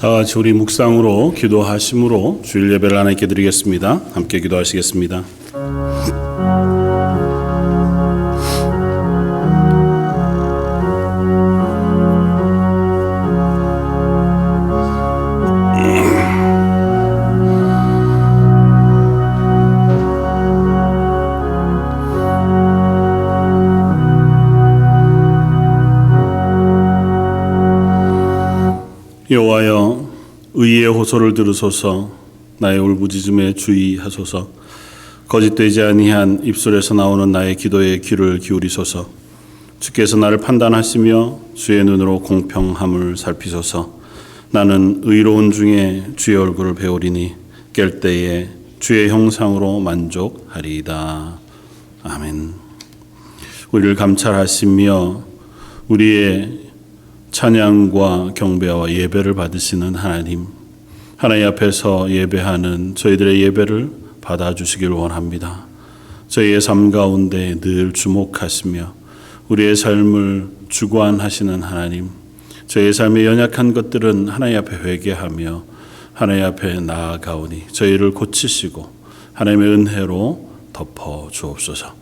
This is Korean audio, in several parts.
다 같이 우리 묵상으로 기도하심으로 주일 예배를 하나님께 드리겠습니다. 함께 기도하시겠습니다. 여호와여, 의의 호소를 들으소서. 나의 울부짖음에 주의하소서. 거짓되지 아니한 입술에서 나오는 나의 기도에 귀를 기울이소서. 주께서 나를 판단하시며 주의 눈으로 공평함을 살피소서. 나는 의로운 중에 주의 얼굴을 배우리니 깰 때에 주의 형상으로 만족하리이다. 아멘. 우리를 감찰하시며 우리의 찬양과 경배와 예배를 받으시는 하나님 앞에서 예배하는 저희들의 예배를 받아주시길 원합니다. 저희의 삶 가운데 늘 주목하시며 우리의 삶을 주관하시는 하나님, 저희의 삶의 연약한 것들은 하나님 앞에 회개하며 하나님 앞에 나아가오니 저희를 고치시고 하나님의 은혜로 덮어 주옵소서.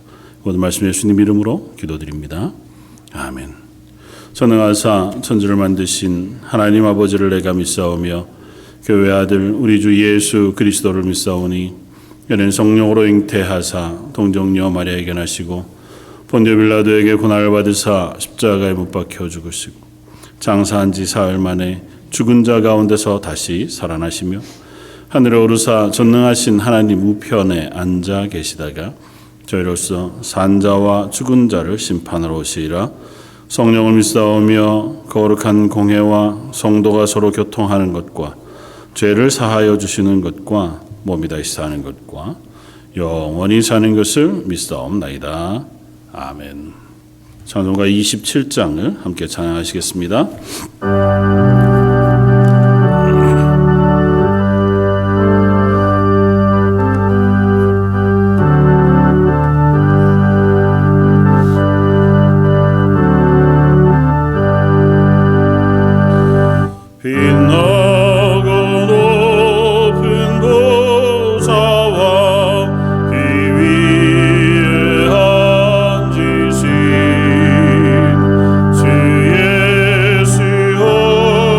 오늘 말씀 예수님 이름으로 기도드립니다. 아멘. 전능하사 천지를 만드신 하나님 아버지를 내가 믿사오며 교회 아들 우리 주 예수 그리스도를 믿사오니 이는 성령으로 잉태하사 동정녀 마리아에게 나시고 본디오 빌라도에게 고난을 받으사 십자가에 못 박혀 죽으시고 장사한 지 사흘 만에 죽은 자 가운데서 다시 살아나시며 하늘에 오르사 전능하신 하나님 우편에 앉아 계시다가 저희로서 산 자와 죽은 자를 심판하러 오시리라. 성령을 믿사오며 거룩한 공회와 성도가 서로 교통하는 것과 죄를 사하여 주시는 것과 몸이 다시 사는 것과 영원히 사는 것을 믿사옵나이다. 아멘. 찬송가 27장을 함께 찬양하시겠습니다. 주의 수요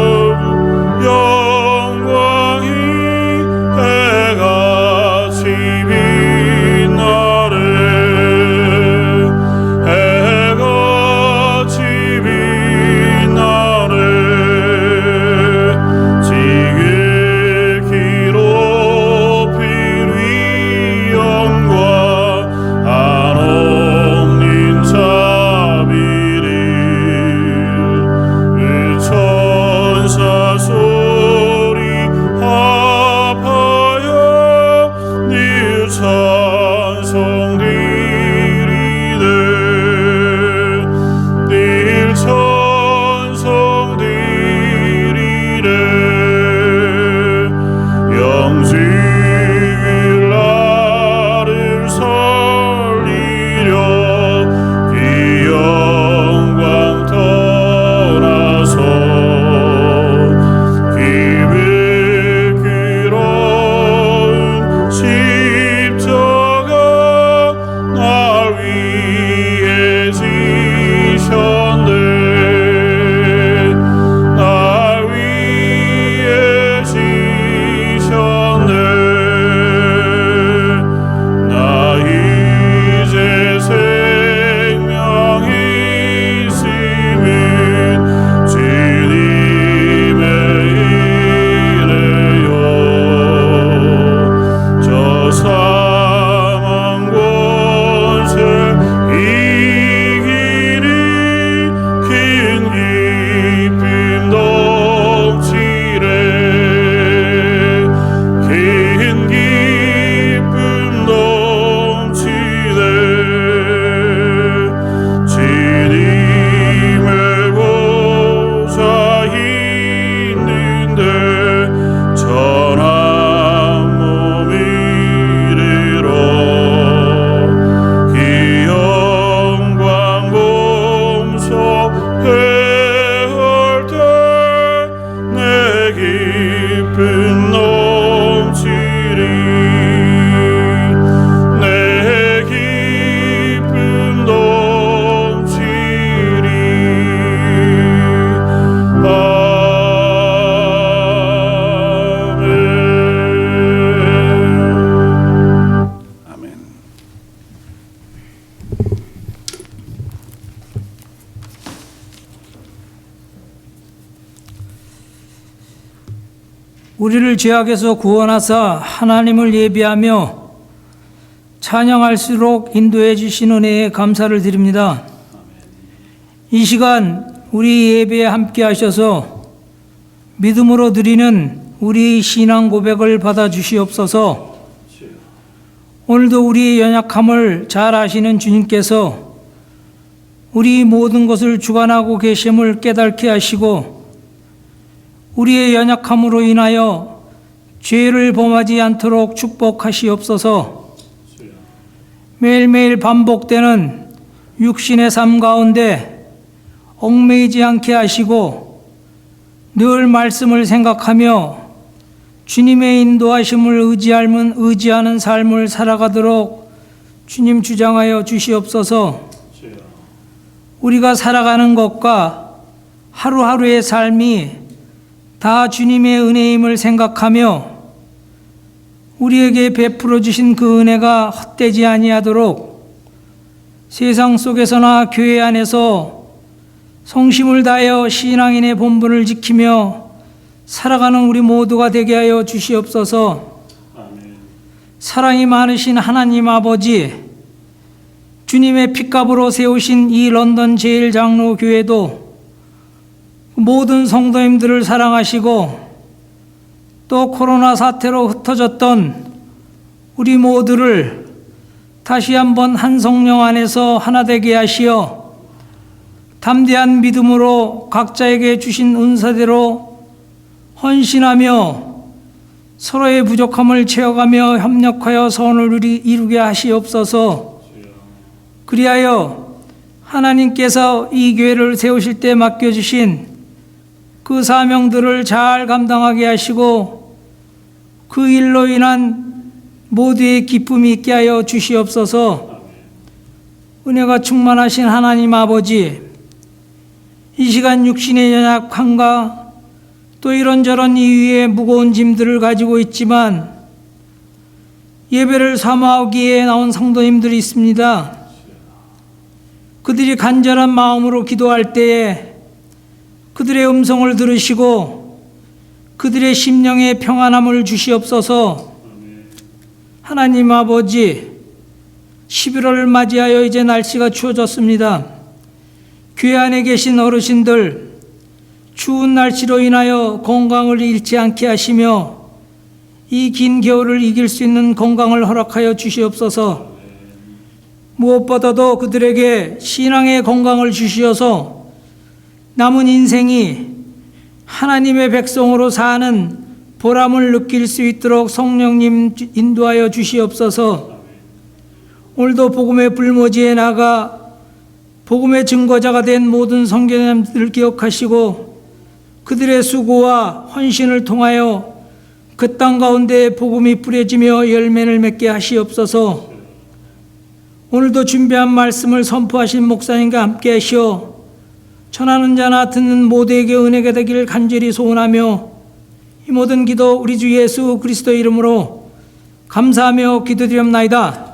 죄악에서 구원하사 하나님을 예비하며 찬양할수록 인도해 주신 은혜에 감사를 드립니다. 이 시간 우리 예배에 함께 하셔서 믿음으로 드리는 우리 신앙 고백을 받아 주시옵소서. 오늘도 우리의 연약함을 잘 아시는 주님께서 우리 모든 것을 주관하고 계심을 깨닫게 하시고 우리의 연약함으로 인하여 죄를 범하지 않도록 축복하시옵소서. 매일매일 반복되는 육신의 삶 가운데 얽매이지 않게 하시고 늘 말씀을 생각하며 주님의 인도하심을 의지하는 삶을 살아가도록 주님 주장하여 주시옵소서. 우리가 살아가는 것과 하루하루의 삶이 다 주님의 은혜임을 생각하며 우리에게 베풀어 주신 그 은혜가 헛되지 아니하도록 세상 속에서나 교회 안에서 성심을 다하여 신앙인의 본분을 지키며 살아가는 우리 모두가 되게 하여 주시옵소서. 사랑이 많으신 하나님 아버지, 주님의 핏값으로 세우신 이 런던 제일장로교회도 모든 성도님들을 사랑하시고 또 코로나 사태로 흩어졌던 우리 모두를 다시 한번 한 성령 안에서 하나 되게 하시어 담대한 믿음으로 각자에게 주신 은사대로 헌신하며 서로의 부족함을 채워가며 협력하여 선을 이루게 하시옵소서. 그리하여 하나님께서 이 교회를 세우실 때 맡겨주신 그 사명들을 잘 감당하게 하시고 그 일로 인한 모두의 기쁨이 있게 하여 주시옵소서. 은혜가 충만하신 하나님 아버지, 이 시간 육신의 연약함과 또 이런저런 이유의 무거운 짐들을 가지고 있지만 예배를 사모하기에 나온 성도님들이 있습니다. 그들이 간절한 마음으로 기도할 때에 그들의 음성을 들으시고 그들의 심령에 평안함을 주시옵소서. 하나님 아버지, 11월을 맞이하여 이제 날씨가 추워졌습니다. 교회 안에 계신 어르신들, 추운 날씨로 인하여 건강을 잃지 않게 하시며 이 긴 겨울을 이길 수 있는 건강을 허락하여 주시옵소서. 무엇보다도 그들에게 신앙의 건강을 주시어서 남은 인생이 하나님의 백성으로 사는 보람을 느낄 수 있도록 성령님 인도하여 주시옵소서. 오늘도 복음의 불모지에 나가 복음의 증거자가 된 모든 성도님들을 기억하시고 그들의 수고와 헌신을 통하여 그 땅 가운데 복음이 뿌려지며 열매를 맺게 하시옵소서. 오늘도 준비한 말씀을 선포하신 목사님과 함께 하시어 전하는 자나 듣는 모두에게 은혜가 되기를 간절히 소원하며 이 모든 기도 우리 주 예수 그리스도의 이름으로 감사하며 기도드리옵나이다.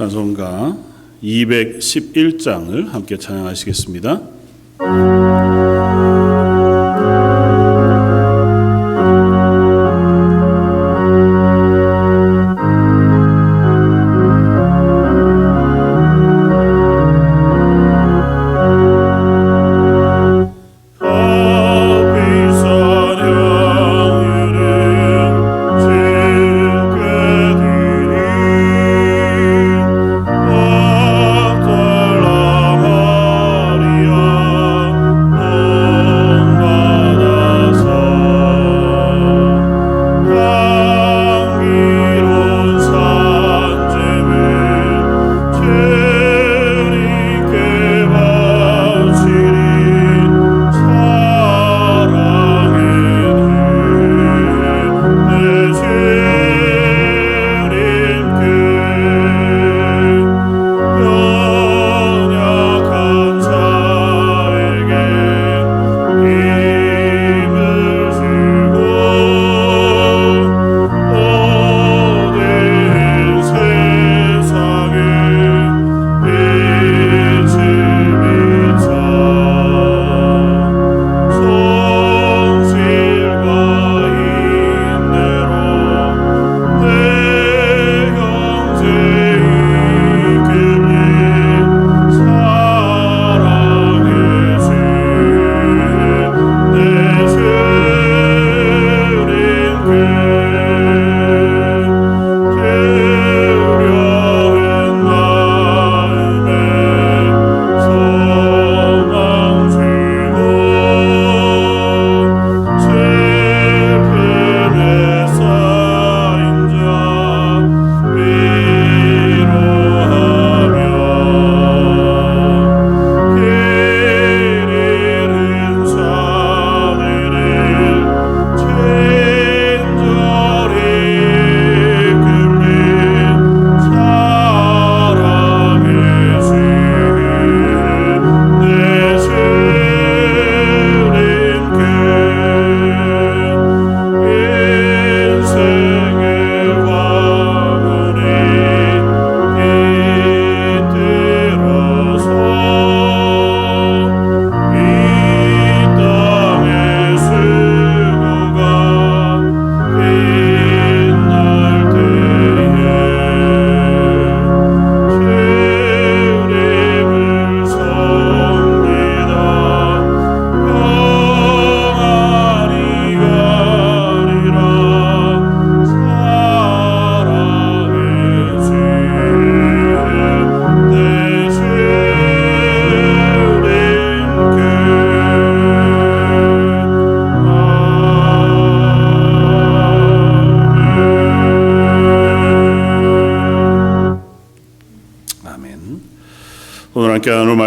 찬송가 211장을 함께 찬양하시겠습니다.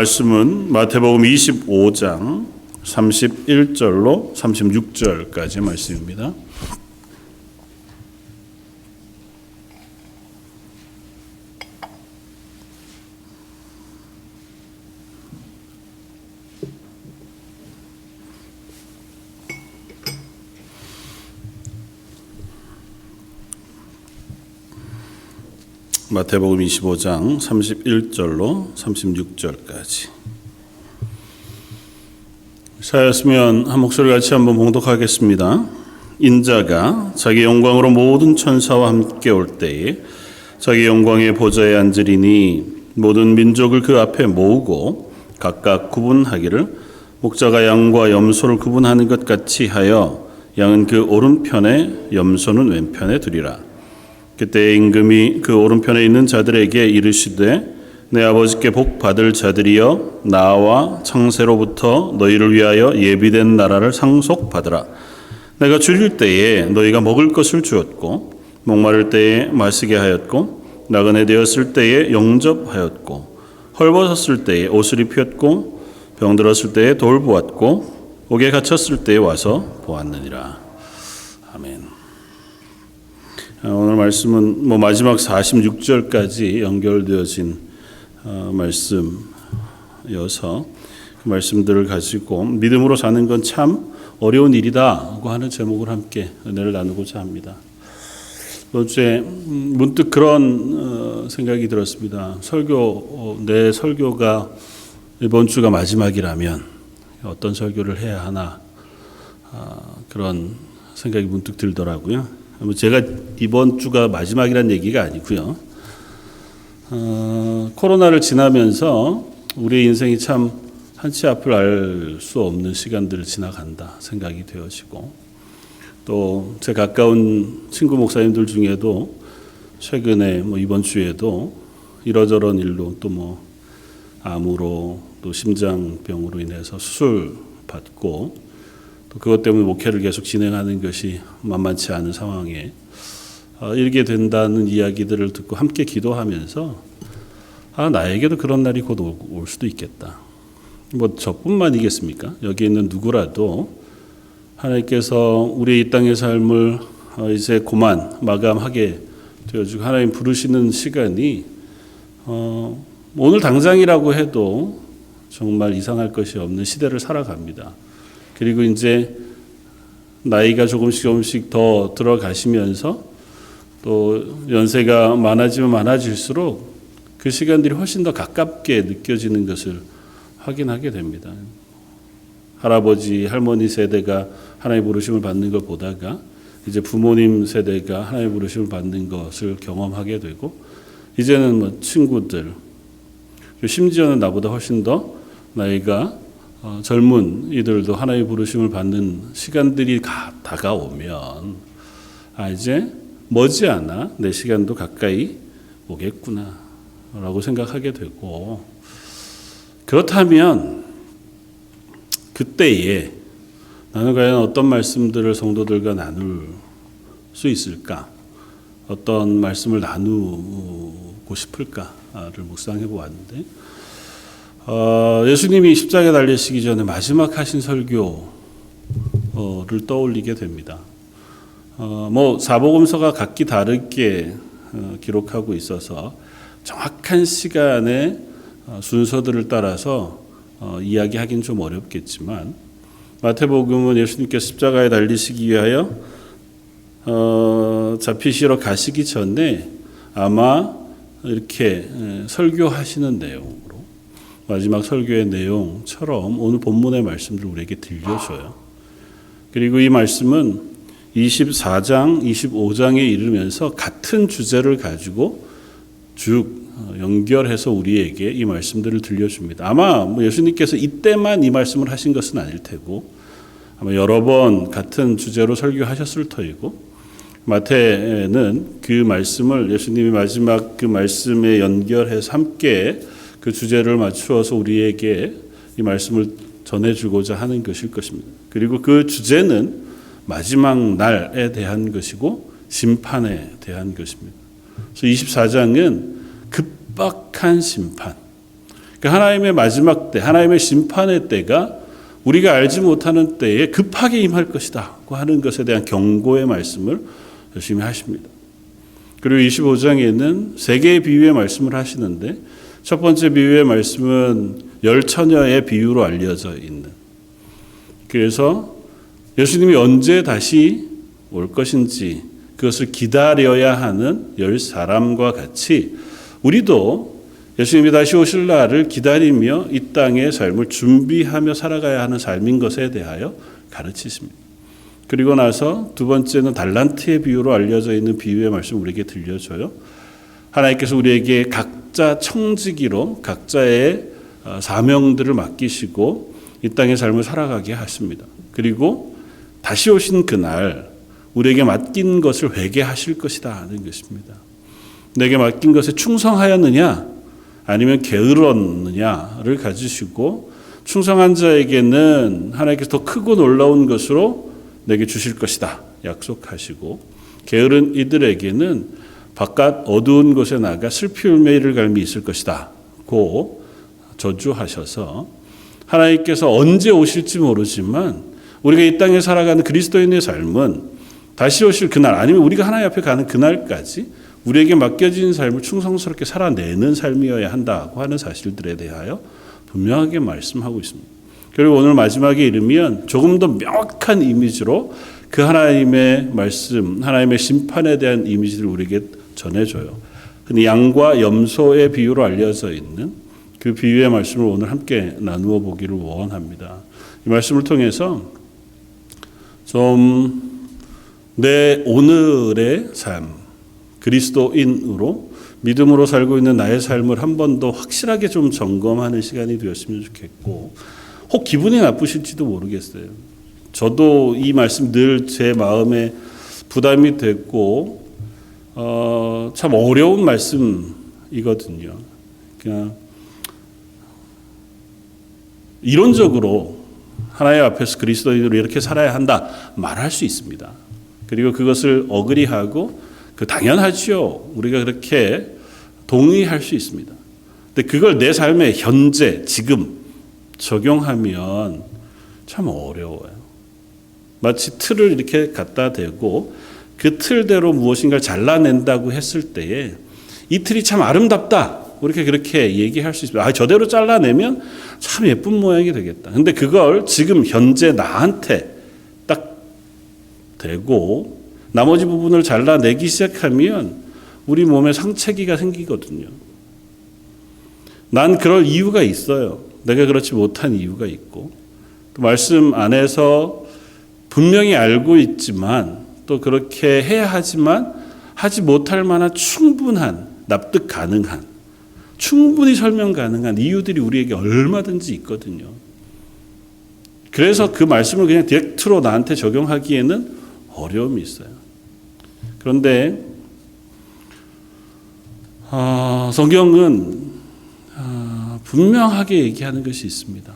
말씀은 마태복음 25장 31절로 36절까지 말씀입니다. 마태복음 25장 31절로 36절까지. 사였으면 한 목소리 같이 한번 봉독하겠습니다. 인자가 자기 영광으로 모든 천사와 함께 올 때에 자기 영광의 보좌에 앉으리니 모든 민족을 그 앞에 모으고 각각 구분하기를 목자가 양과 염소를 구분하는 것 같이 하여 양은 그 오른편에 염소는 왼편에 두리라. 그때 임금이 그 오른편에 있는 자들에게 이르시되 내 아버지께 복 받을 자들이여 나와 창세로부터 너희를 위하여 예비된 나라를 상속받으라. 내가 줄일 때에 너희가 먹을 것을 주었고 목마를 때에 마시게 하였고 나그네 되었을 때에 영접하였고 헐벗었을 때에 옷을 입혔고 병들었을 때에 돌보았고 옥에 갇혔을 때에 와서 보았느니라. 아멘. 오늘 말씀은 마지막 46절까지 연결되어진 말씀이어서 그 말씀들을 가지고 믿음으로 사는 건 참 어려운 일이다고 하는 제목을 함께 은혜를 나누고자 합니다. 어제 문득 그런 생각이 들었습니다. 내 설교가 이번 주가 마지막이라면 어떤 설교를 해야 하나 그런 생각이 문득 들더라고요. 제가 이번 주가 마지막이라는 얘기가 아니고요. 코로나를 지나면서 우리의 인생이 참 한치 앞을 알 수 없는 시간들을 지나간다 생각이 되어지고 또 제 가까운 친구 목사님들 중에도 최근에 이번 주에도 이러저런 일로 또 암으로 또 심장병으로 인해서 수술 받고 또 그것 때문에 목회를 계속 진행하는 것이 만만치 않은 상황에 이르게 된다는 이야기들을 듣고 함께 기도하면서 나에게도 그런 날이 곧 올 수도 있겠다. 저뿐만이겠습니까? 여기 있는 누구라도 하나님께서 우리의 이 땅의 삶을 이제 그만 마감하게 되어지고 하나님 부르시는 시간이 오늘 당장이라고 해도 정말 이상할 것이 없는 시대를 살아갑니다. 그리고 이제 나이가 조금씩 더 들어가시면서 또 연세가 많아지면 많아질수록 그 시간들이 훨씬 더 가깝게 느껴지는 것을 확인하게 됩니다. 할아버지, 할머니 세대가 하나님의 부르심을 받는 걸 보다가 이제 부모님 세대가 하나님의 부르심을 받는 것을 경험하게 되고 이제는 친구들, 심지어는 나보다 훨씬 더 나이가 젊은 이들도 하나님의 부르심을 받는 시간들이 다가오면 이제 머지않아 내 시간도 가까이 오겠구나 라고 생각하게 되고 그렇다면 그때에 나는 과연 어떤 말씀들을 성도들과 나눌 수 있을까? 어떤 말씀을 나누고 싶을까를 묵상해 보았는데 예수님이 십자가에 달리시기 전에 마지막 하신 설교를 떠올리게 됩니다. 사복음서가 각기 다르게 기록하고 있어서 정확한 시간에 순서들을 따라서 이야기하기는 좀 어렵겠지만 마태복음은 예수님께서 십자가에 달리시기 위하여 잡히시러 가시기 전에 아마 이렇게 설교하시는 내용으로 마지막 설교의 내용처럼 오늘 본문의 말씀들을 우리에게 들려줘요. 그리고 이 말씀은 24장, 25장에 이르면서 같은 주제를 가지고 쭉 연결해서 우리에게 이 말씀들을 들려줍니다. 아마 예수님께서 이때만 이 말씀을 하신 것은 아닐 테고 아마 여러 번 같은 주제로 설교하셨을 터이고 마태는 그 말씀을 예수님이 마지막 그 말씀에 연결해서 함께 그 주제를 맞추어서 우리에게 이 말씀을 전해주고자 하는 것일 것입니다. 그리고 그 주제는 마지막 날에 대한 것이고 심판에 대한 것입니다. 그래서 24장은 급박한 심판, 하나님의 마지막 때, 하나님의 심판의 때가 우리가 알지 못하는 때에 급하게 임할 것이다 하는 것에 대한 경고의 말씀을 열심히 하십니다. 그리고 25장에는 세 개의 비유의 말씀을 하시는데 첫 번째 비유의 말씀은 열처녀의 비유로 알려져 있는, 그래서 예수님이 언제 다시 올 것인지 그것을 기다려야 하는 10사람과 같이 우리도 예수님이 다시 오실 날을 기다리며 이 땅의 삶을 준비하며 살아가야 하는 삶인 것에 대하여 가르치십니다. 그리고 나서 두 번째는 달란트의 비유로 알려져 있는 비유의 말씀 우리에게 들려줘요. 하나님께서 우리에게 각자 청지기로 각자의 사명들을 맡기시고 이 땅의 삶을 살아가게 하십니다. 그리고 다시 오신 그날 우리에게 맡긴 것을 회개하실 것이다 하는 것입니다. 내게 맡긴 것에 충성하였느냐 아니면 게으렀느냐를 가지시고 충성한 자에게는 하나님께서 더 크고 놀라운 것으로 내게 주실 것이다 약속하시고, 게으른 이들에게는 바깥 어두운 곳에 나가 슬피 울며 이를 갈미 있을 것이다 고 저주하셔서 하나님께서 언제 오실지 모르지만 우리가 이 땅에 살아가는 그리스도인의 삶은 다시 오실 그날 아니면 우리가 하나님 앞에 가는 그날까지 우리에게 맡겨진 삶을 충성스럽게 살아내는 삶이어야 한다고 하는 사실들에 대하여 분명하게 말씀하고 있습니다. 그리고 오늘 마지막에 이르면 조금 더 명확한 이미지로 그 하나님의 말씀, 하나님의 심판에 대한 이미지를 우리에게 전해줘요. 근데 양과 염소의 비유로 알려져 있는 그 비유의 말씀을 오늘 함께 나누어 보기를 원합니다. 이 말씀을 통해서 좀 내 오늘의 삶, 그리스도인으로 믿음으로 살고 있는 나의 삶을 한 번 더 확실하게 좀 점검하는 시간이 되었으면 좋겠고, 혹 기분이 나쁘실지도 모르겠어요. 저도 이 말씀 늘 제 마음에 부담이 됐고 참 어려운 말씀이거든요. 그냥 이론적으로 하나님 앞에서 그리스도인으로 이렇게 살아야 한다 말할 수 있습니다. 그리고 그것을 어그리하고 당연하지요. 우리가 그렇게 동의할 수 있습니다. 근데 그걸 내 삶에 현재 지금 적용하면 참 어려워요. 마치 틀을 이렇게 갖다 대고 그 틀대로 무엇인가를 잘라낸다고 했을 때에 이 틀이 참 아름답다. 그렇게 얘기할 수 있습니다. 저대로 잘라내면 참 예쁜 모양이 되겠다. 근데 그걸 지금 현재 나한테 딱 대고 나머지 부분을 잘라내기 시작하면 우리 몸에 상체기가 생기거든요. 난 그럴 이유가 있어요. 내가 그렇지 못한 이유가 있고, 또 말씀 안에서 분명히 알고 있지만 또 그렇게 해야 하지만 하지 못할 만한 충분한, 납득 가능한, 충분히 설명 가능한 이유들이 우리에게 얼마든지 있거든요. 그래서 그 말씀을 그냥 디렉트로 나한테 적용하기에는 어려움이 있어요. 그런데 성경은 분명하게 얘기하는 것이 있습니다.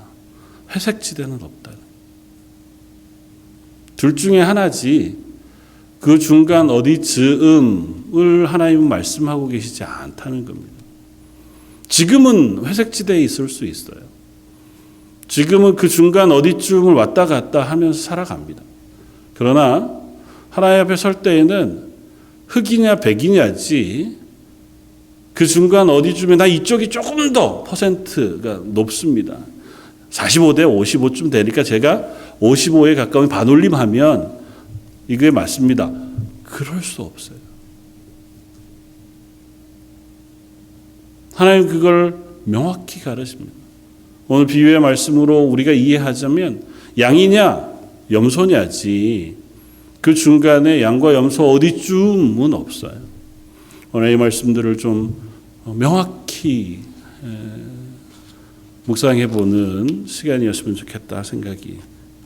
회색지대는 없다. 둘 중에 하나지 그 중간 어디 즈음을 하나님은 말씀하고 계시지 않다는 겁니다. 지금은 회색지대에 있을 수 있어요. 지금은 그 중간 어디쯤을 왔다 갔다 하면서 살아갑니다. 그러나 하나님 앞에 설 때에는 흑이냐 백이냐지 그 중간 어디쯤에 나 이쪽이 조금 더 퍼센트가 높습니다. 45대 55쯤 되니까 제가 55에 가까운 반올림하면 이게 맞습니다. 그럴 수 없어요. 하나님 그걸 명확히 가르칩니다. 오늘 비유의 말씀으로 우리가 이해하자면 양이냐 염소냐지 그 중간에 양과 염소 어디쯤은 없어요. 오늘 이 말씀들을 좀 명확히 묵상해 보는 시간이었으면 좋겠다 생각이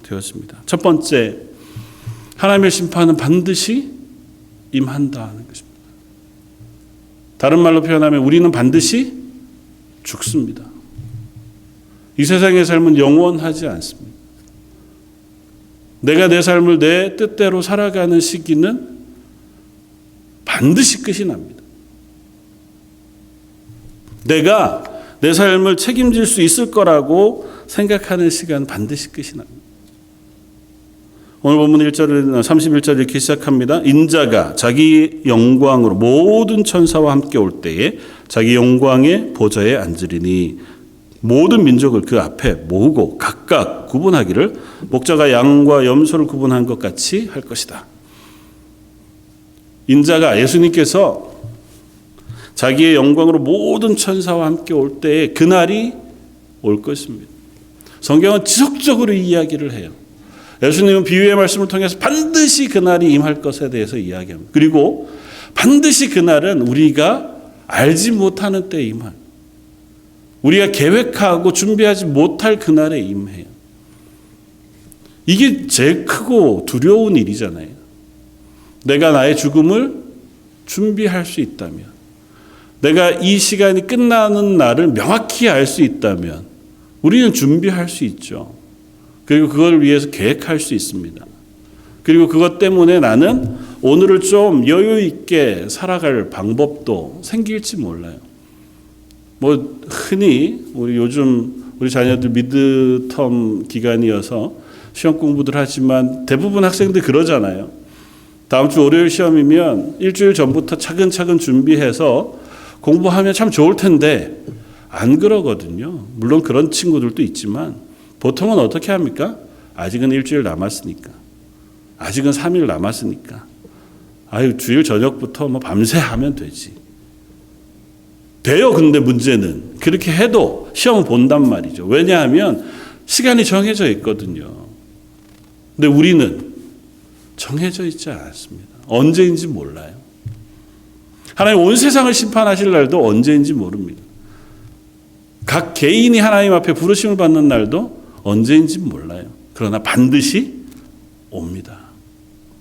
되었습니다. 첫 번째, 하나님의 심판은 반드시 임한다는 것입니다. 다른 말로 표현하면 우리는 반드시 죽습니다. 이 세상의 삶은 영원하지 않습니다. 내가 내 삶을 내 뜻대로 살아가는 시기는 반드시 끝이 납니다. 내가 내 삶을 책임질 수 있을 거라고 생각하는 시간 반드시 끝이 납니다. 오늘 본문 31절 이렇게 시작합니다. 인자가 자기 영광으로 모든 천사와 함께 올 때에 자기 영광의 보좌에 앉으리니 모든 민족을 그 앞에 모으고 각각 구분하기를 목자가 양과 염소를 구분한 것 같이 할 것이다. 인자가 예수님께서 자기의 영광으로 모든 천사와 함께 올 때에 그날이 올 것입니다. 성경은 지속적으로 이야기를 해요. 예수님은 비유의 말씀을 통해서 반드시 그날이 임할 것에 대해서 이야기합니다. 그리고 반드시 그날은 우리가 알지 못하는 때에 임할, 우리가 계획하고 준비하지 못할 그날에 임해요. 이게 제일 크고 두려운 일이잖아요. 내가 나의 죽음을 준비할 수 있다면, 내가 이 시간이 끝나는 날을 명확히 알 수 있다면 우리는 준비할 수 있죠. 그리고 그걸 위해서 계획할 수 있습니다. 그리고 그것 때문에 나는 오늘을 좀 여유 있게 살아갈 방법도 생길지 몰라요. 뭐 흔히 요즘 우리 자녀들 미드텀 기간이어서 시험 공부들 하지만 대부분 학생들 그러잖아요. 다음 주 월요일 시험이면 일주일 전부터 차근차근 준비해서 공부하면 참 좋을 텐데 안 그러거든요. 물론 그런 친구들도 있지만 보통은 어떻게 합니까? 아직은 일주일 남았으니까. 아직은 3일 남았으니까. 주일 저녁부터 밤새 하면 되지. 돼요. 근데 문제는 그렇게 해도 시험을 본단 말이죠. 왜냐하면 시간이 정해져 있거든요. 근데 우리는 정해져 있지 않습니다. 언제인지 몰라요. 하나님 온 세상을 심판하실 날도 언제인지 모릅니다. 각 개인이 하나님 앞에 부르심을 받는 날도 언제인지 몰라요. 그러나 반드시 옵니다.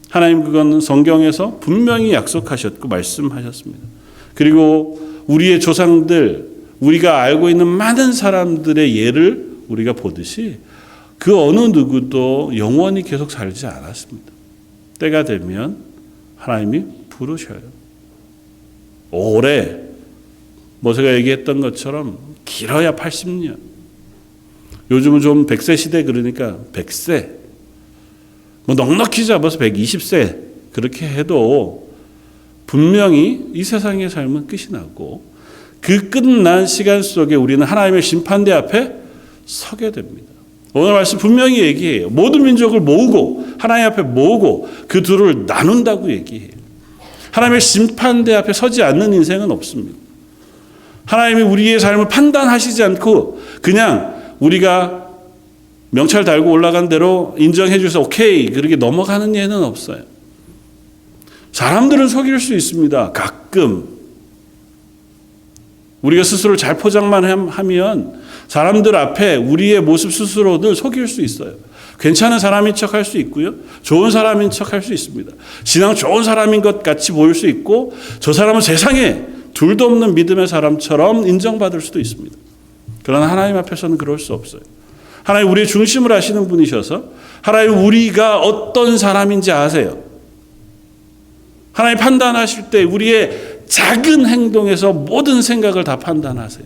하나님 그건 성경에서 분명히 약속하셨고 말씀하셨습니다. 그리고 우리의 조상들, 우리가 알고 있는 많은 사람들의 예를 우리가 보듯이 그 어느 누구도 영원히 계속 살지 않았습니다. 때가 되면 하나님이 부르셔요. 오래, 제가 얘기했던 것처럼 길어야 80년. 요즘은 좀 100세 시대 그러니까 100세. 넉넉히 잡아서 120세. 그렇게 해도 분명히 이 세상의 삶은 끝이 나고 그 끝난 시간 속에 우리는 하나님의 심판대 앞에 서게 됩니다. 오늘 말씀 분명히 얘기해요. 모든 민족을 모으고 하나님 앞에 모으고 그 둘을 나눈다고 얘기해요. 하나님의 심판대 앞에 서지 않는 인생은 없습니다. 하나님이 우리의 삶을 판단하시지 않고 그냥 우리가 명찰 달고 올라간 대로 인정해 주셔서 오케이 그렇게 넘어가는 예는 없어요. 사람들은 속일 수 있습니다. 가끔 우리가 스스로를 잘 포장만 하면 사람들 앞에 우리의 모습 스스로를 속일 수 있어요. 괜찮은 사람인 척 할 수 있고요. 좋은 사람인 척 할 수 있습니다. 신앙 좋은 사람인 것 같이 보일 수 있고 저 사람은 세상에 둘도 없는 믿음의 사람처럼 인정받을 수도 있습니다. 그러나 하나님 앞에서는 그럴 수 없어요. 하나님 우리의 중심을 아시는 분이셔서 하나님 우리가 어떤 사람인지 아세요. 하나님 판단하실 때 우리의 작은 행동에서 모든 생각을 다 판단하세요.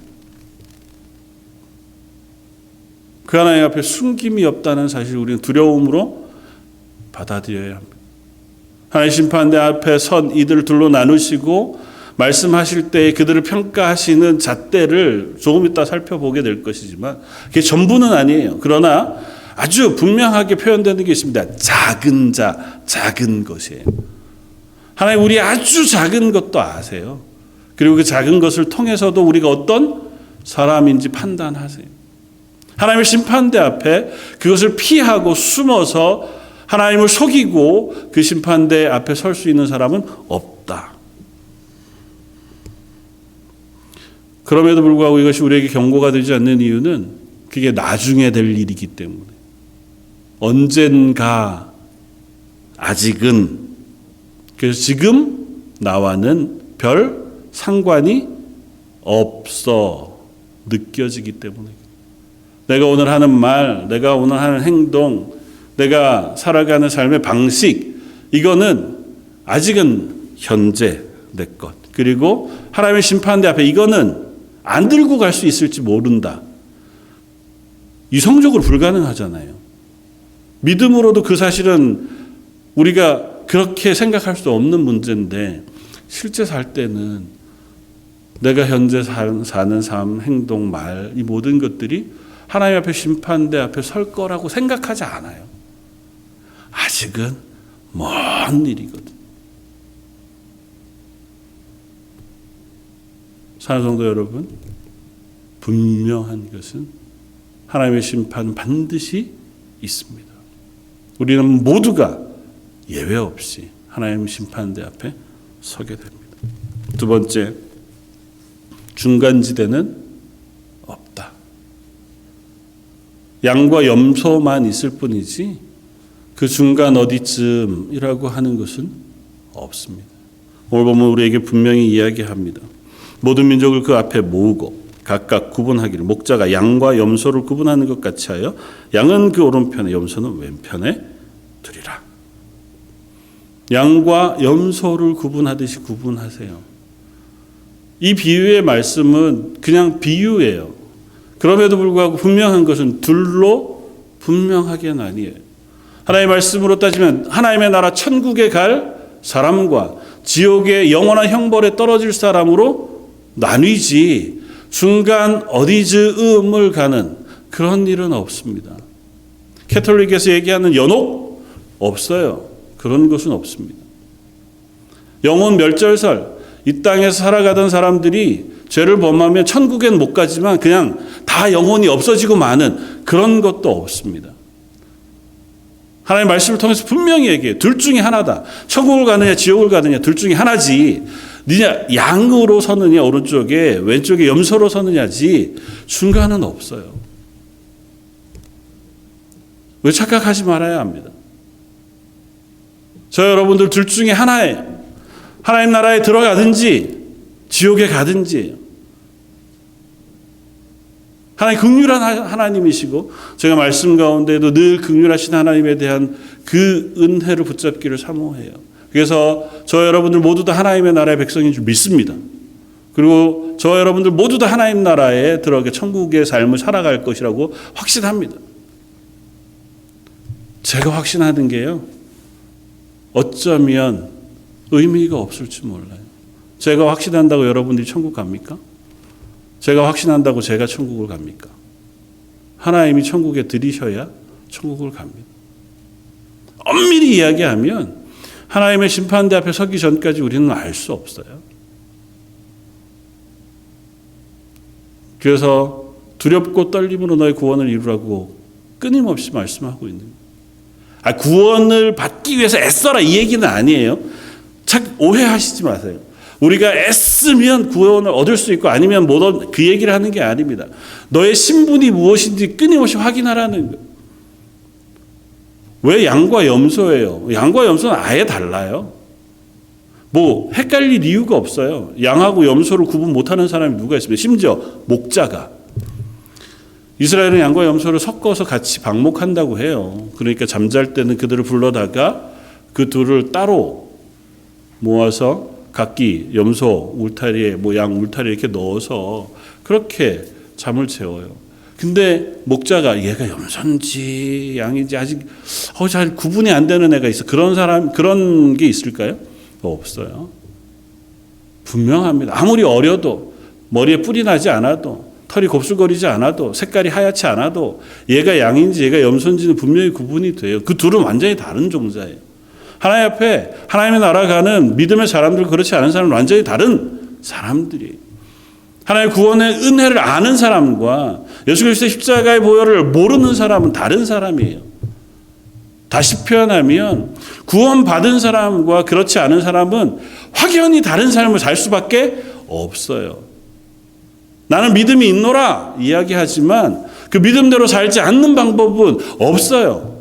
그 하나님 앞에 숨김이 없다는 사실을 우리는 두려움으로 받아들여야 합니다. 하나님 심판대 앞에 선 이들을 둘로 나누시고 말씀하실 때 그들을 평가하시는 잣대를 조금 이따 살펴보게 될 것이지만 그게 전부는 아니에요. 그러나 아주 분명하게 표현되는 게 있습니다. 작은 자, 작은 것이에요. 하나님 우리 아주 작은 것도 아세요. 그리고 그 작은 것을 통해서도 우리가 어떤 사람인지 판단하세요. 하나님의 심판대 앞에 그것을 피하고 숨어서 하나님을 속이고 그 심판대 앞에 설 수 있는 사람은 없다. 그럼에도 불구하고 이것이 우리에게 경고가 되지 않는 이유는 그게 나중에 될 일이기 때문에 언젠가 아직은 그래서 지금 나와는 별 상관이 없어 느껴지기 때문에 내가 오늘 하는 말, 내가 오늘 하는 행동, 내가 살아가는 삶의 방식 이거는 아직은 현재 내 것 그리고 하나님의 심판대 앞에 이거는 안 들고 갈 수 있을지 모른다. 이성적으로 불가능하잖아요. 믿음으로도 그 사실은 우리가 그렇게 생각할 수 없는 문제인데 실제 살 때는 내가 현재 사는 삶, 행동, 말, 이 모든 것들이 하나님 앞에 심판대 앞에 설 거라고 생각하지 않아요. 아직은 먼 일이거든. 사랑하는 성도 여러분, 분명한 것은 하나님의 심판은 반드시 있습니다. 우리는 모두가 예외 없이 하나님 심판대 앞에 서게 됩니다. 두 번째, 중간지대는 없다. 양과 염소만 있을 뿐이지 그 중간 어디쯤이라고 하는 것은 없습니다. 오늘 보면 우리에게 분명히 이야기합니다. 모든 민족을 그 앞에 모으고 각각 구분하기를 목자가 양과 염소를 구분하는 것 같이 하여 양은 그 오른편에 염소는 왼편에 두리라. 양과 염소를 구분하듯이 구분하세요. 이 비유의 말씀은 그냥 비유예요. 그럼에도 불구하고 분명한 것은 둘로 분명하게는 아니에요. 하나님의 말씀으로 따지면 하나님의 나라 천국에 갈 사람과 지옥의 영원한 형벌에 떨어질 사람으로 나뉘지 중간 어디즈음을 가는 그런 일은 없습니다. 캐톨릭에서 얘기하는 연옥 없어요. 그런 것은 없습니다. 영혼 멸절설, 이 땅에서 살아가던 사람들이 죄를 범하면 천국엔 못 가지만 그냥 다 영혼이 없어지고 마는 그런 것도 없습니다. 하나님의 말씀을 통해서 분명히 얘기해요. 둘 중에 하나다. 천국을 가느냐 지옥을 가느냐 둘 중에 하나지. 니냐 양으로 서느냐 오른쪽에 왼쪽에 염소로 서느냐지 중간은 없어요. 왜 착각하지 말아야 합니다. 저 여러분들 둘 중에 하나예요. 하나님 나라에 들어가든지 지옥에 가든지. 하나님 긍휼한 하나님이시고 제가 말씀 가운데도 늘 긍휼하신 하나님에 대한 그 은혜를 붙잡기를 사모해요. 그래서 저 여러분들 모두 다 하나님의 나라의 백성인 줄 믿습니다. 그리고 저 여러분들 모두 다 하나님 나라에 들어가 천국의 삶을 살아갈 것이라고 확신합니다. 제가 확신하는 게요. 어쩌면 의미가 없을지 몰라요. 제가 확신한다고 여러분들이 천국 갑니까? 제가 확신한다고 제가 천국을 갑니까? 하나님이 천국에 들이셔야 천국을 갑니다. 엄밀히 이야기하면 하나님의 심판대 앞에 서기 전까지 우리는 알 수 없어요. 그래서 두렵고 떨림으로 너의 구원을 이루라고 끊임없이 말씀하고 있는 거예요. 구원을 받기 위해서 애써라 이 얘기는 아니에요. 참 오해하시지 마세요. 우리가 애쓰면 구원을 얻을 수 있고 아니면 못 그 얘기를 하는 게 아닙니다. 너의 신분이 무엇인지 끊임없이 확인하라는 거예요. 왜 양과 염소예요? 양과 염소는 아예 달라요. 뭐 헷갈릴 이유가 없어요. 양하고 염소를 구분 못하는 사람이 누가 있습니까? 심지어 목자가. 이스라엘은 양과 염소를 섞어서 같이 방목한다고 해요. 그러니까 잠잘 때는 그들을 불러다가 그 둘을 따로 모아서 각기 염소 울타리에 양 울타리에 이렇게 넣어서 그렇게 잠을 재워요. 근데 목자가 얘가 염소인지 양인지 아직 잘 구분이 안 되는 애가 있어. 그런 게 있을까요? 없어요. 분명합니다. 아무리 어려도 머리에 뿔이 나지 않아도 털이 곱슬거리지 않아도 색깔이 하얗지 않아도 얘가 양인지 얘가 염소인지는 분명히 구분이 돼요. 그 둘은 완전히 다른 종자예요. 하나님 앞에 하나님의 나라 가는 믿음의 사람들 그렇지 않은 사람은 완전히 다른 사람들이에요. 하나님의 구원의 은혜를 아는 사람과 예수 그리스도의 십자가의 보혈을 모르는 사람은 다른 사람이에요. 다시 표현하면 구원받은 사람과 그렇지 않은 사람은 확연히 다른 삶을 살 수밖에 없어요. 나는 믿음이 있노라 이야기하지만 그 믿음대로 살지 않는 방법은 없어요.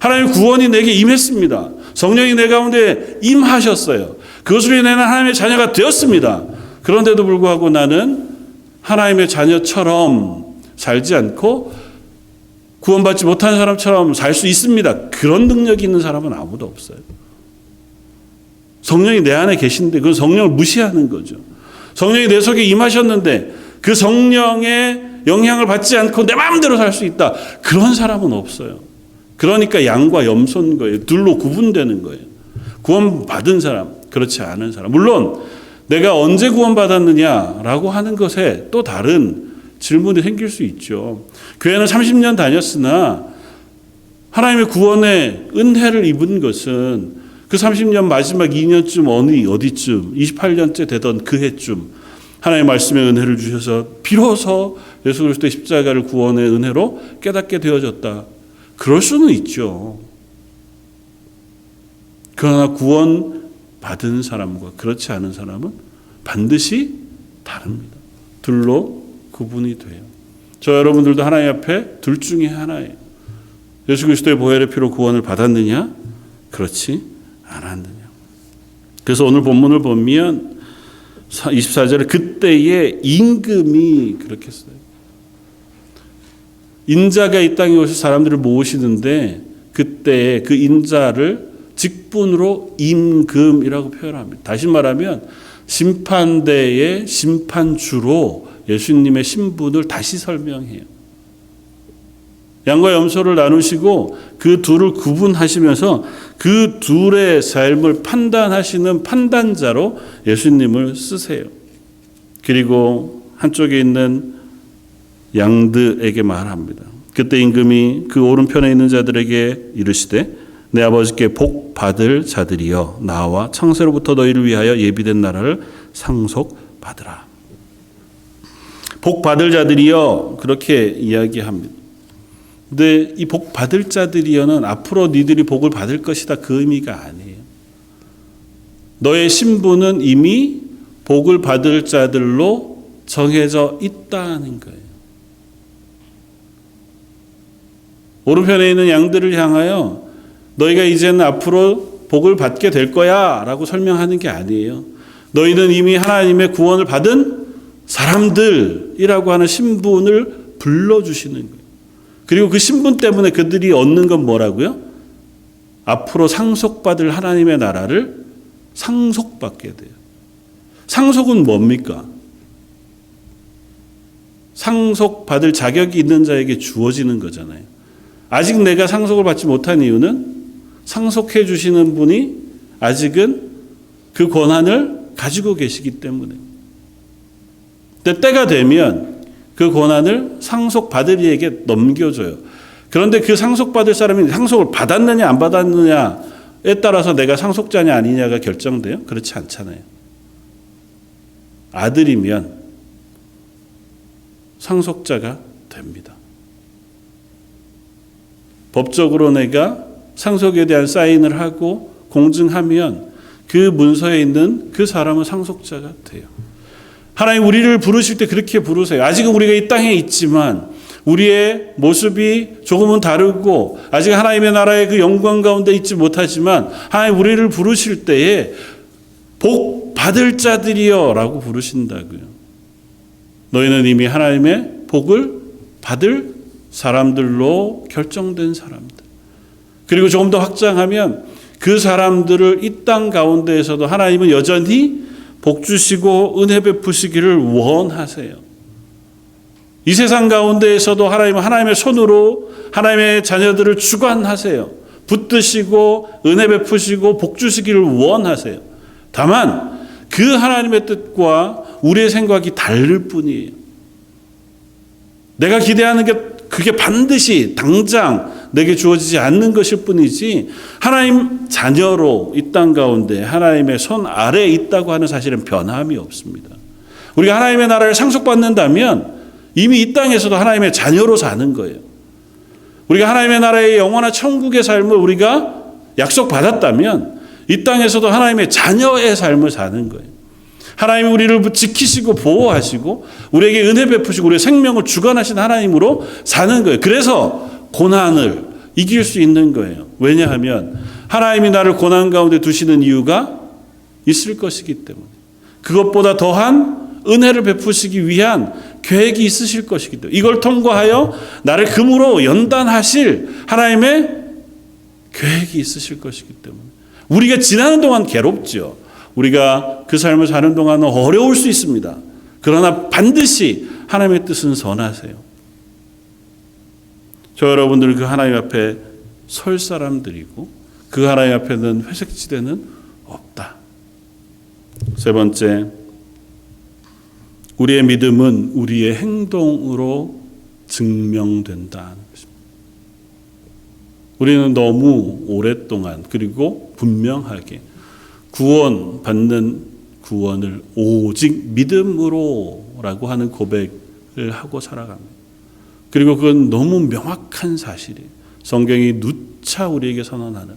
하나님의 구원이 내게 임했습니다. 성령이 내 가운데 임하셨어요. 그것으로 인해 하나님의 자녀가 되었습니다. 그런데도 불구하고 나는 하나님의 자녀처럼 살지 않고 구원받지 못한 사람처럼 살 수 있습니다. 그런 능력이 있는 사람은 아무도 없어요. 성령이 내 안에 계신데 그건 성령을 무시하는 거죠. 성령이 내 속에 임하셨는데 그 성령의 영향을 받지 않고 내 마음대로 살 수 있다. 그런 사람은 없어요. 그러니까 양과 염소인 거예요. 둘로 구분되는 거예요. 구원받은 사람, 그렇지 않은 사람. 물론 내가 언제 구원받았느냐라고 하는 것에 또 다른 질문이 생길 수 있죠. 교회는 30년 다녔으나 하나님의 구원의 은혜를 입은 것은 그 30년 마지막 2년쯤 어디쯤 28년째 되던 그 해쯤 하나님의 말씀의 은혜를 주셔서 비로소 예수 그리스도의 십자가를 구원의 은혜로 깨닫게 되어졌다. 그럴 수는 있죠. 그러나 구원받은 사람과 그렇지 않은 사람은 반드시 다릅니다. 둘로 구분이 돼요. 저 여러분들도 하나님 앞에 둘 중에 하나예요. 예수 그리스도의 보혈의 피로 구원을 받았느냐? 그렇지 않았느냐. 그래서 오늘 본문을 보면 24절에 그때의 임금이 그렇게 써요. 인자가 이 땅에 오셔서 사람들을 모으시는데 그때 그 인자를 직분으로 임금이라고 표현합니다. 다시 말하면 심판대의 심판주로 예수님의 신분을 다시 설명해요. 양과 염소를 나누시고 그 둘을 구분하시면서 그 둘의 삶을 판단하시는 판단자로 예수님을 쓰세요. 그리고 한쪽에 있는 양들에게 말합니다. 그때 임금이 그 오른편에 있는 자들에게 이르시되 내 아버지께 복 받을 자들이여 나와 창세로부터 너희를 위하여 예비된 나라를 상속받으라. 복 받을 자들이여 그렇게 이야기합니다. 근데 이 복 받을 자들이여는 앞으로 니들이 복을 받을 것이다 그 의미가 아니에요. 너의 신분은 이미 복을 받을 자들로 정해져 있다는 거예요. 오른편에 있는 양들을 향하여 너희가 이제는 앞으로 복을 받게 될 거야 라고 설명하는 게 아니에요. 너희는 이미 하나님의 구원을 받은 사람들이라고 하는 신분을 불러주시는 거예요. 그리고 그 신분 때문에 그들이 얻는 건 뭐라고요? 앞으로 상속받을 하나님의 나라를 상속받게 돼요. 상속은 뭡니까? 상속받을 자격이 있는 자에게 주어지는 거잖아요. 아직 내가 상속을 받지 못한 이유는 상속해 주시는 분이 아직은 그 권한을 가지고 계시기 때문에. 근데 때가 되면 그 권한을 상속받을 이에게 넘겨줘요. 그런데 그 상속받을 사람이 상속을 받았느냐 안 받았느냐에 따라서 내가 상속자냐 아니냐가 결정돼요? 그렇지 않잖아요. 아들이면 상속자가 됩니다. 법적으로 내가 상속에 대한 사인을 하고 공증하면 그 문서에 있는 그 사람은 상속자가 돼요. 하나님 우리를 부르실 때 그렇게 부르세요. 아직은 우리가 이 땅에 있지만 우리의 모습이 조금은 다르고 아직 하나님의 나라의 그 영광 가운데 있지 못하지만 하나님 우리를 부르실 때에 복 받을 자들이여 라고 부르신다고요. 너희는 이미 하나님의 복을 받을 사람들로 결정된 사람들. 그리고 조금 더 확장하면 그 사람들을 이 땅 가운데에서도 하나님은 여전히 복 주시고 은혜 베푸시기를 원하세요. 이 세상 가운데에서도 하나님은 하나님의 손으로 하나님의 자녀들을 주관하세요. 붙드시고 은혜 베푸시고 복 주시기를 원하세요. 다만 그 하나님의 뜻과 우리의 생각이 다를 뿐이에요. 내가 기대하는 게 그게 반드시 당장 내게 주어지지 않는 것일 뿐이지 하나님 자녀로 이 땅 가운데 하나님의 손 아래에 있다고 하는 사실은 변함이 없습니다. 우리가 하나님의 나라를 상속받는다면 이미 이 땅에서도 하나님의 자녀로 사는 거예요. 우리가 하나님의 나라의 영원한 천국의 삶을 우리가 약속받았다면 이 땅에서도 하나님의 자녀의 삶을 사는 거예요. 하나님이 우리를 지키시고 보호하시고 우리에게 은혜 베푸시고 우리의 생명을 주관하신 하나님으로 사는 거예요. 그래서 고난을 이길 수 있는 거예요. 왜냐하면 하나님이 나를 고난 가운데 두시는 이유가 있을 것이기 때문에. 그것보다 더한 은혜를 베푸시기 위한 계획이 있으실 것이기 때문에. 이걸 통과하여 나를 금으로 연단하실 하나님의 계획이 있으실 것이기 때문에. 우리가 지나는 동안 괴롭죠. 우리가 그 삶을 사는 동안은 어려울 수 있습니다. 그러나 반드시 하나님의 뜻은 선하세요. 저 여러분들은 그 하나님 앞에 설 사람들이고 그 하나님 앞에는 회색지대는 없다. 세 번째, 우리의 믿음은 우리의 행동으로 증명된다는 것입니다. 우리는 너무 오랫동안 그리고 분명하게 구원받는 구원을 오직 믿음으로라고 하는 고백을 하고 살아갑니다. 그리고 그건 너무 명확한 사실이에요. 성경이 누차 우리에게 선언하는.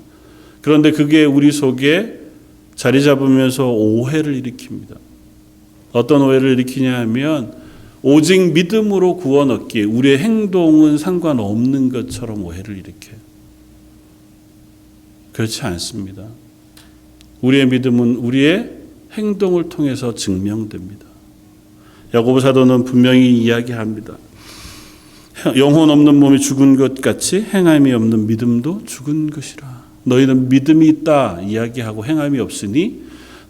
그런데 그게 우리 속에 자리 잡으면서 오해를 일으킵니다. 어떤 오해를 일으키냐 하면 오직 믿음으로 구원 얻기에 우리의 행동은 상관없는 것처럼 오해를 일으켜요. 그렇지 않습니다. 우리의 믿음은 우리의 행동을 통해서 증명됩니다. 야고보 사도는 분명히 이야기합니다. 영혼 없는 몸이 죽은 것 같이 행함이 없는 믿음도 죽은 것이라. 너희는 믿음이 있다 이야기하고 행함이 없으니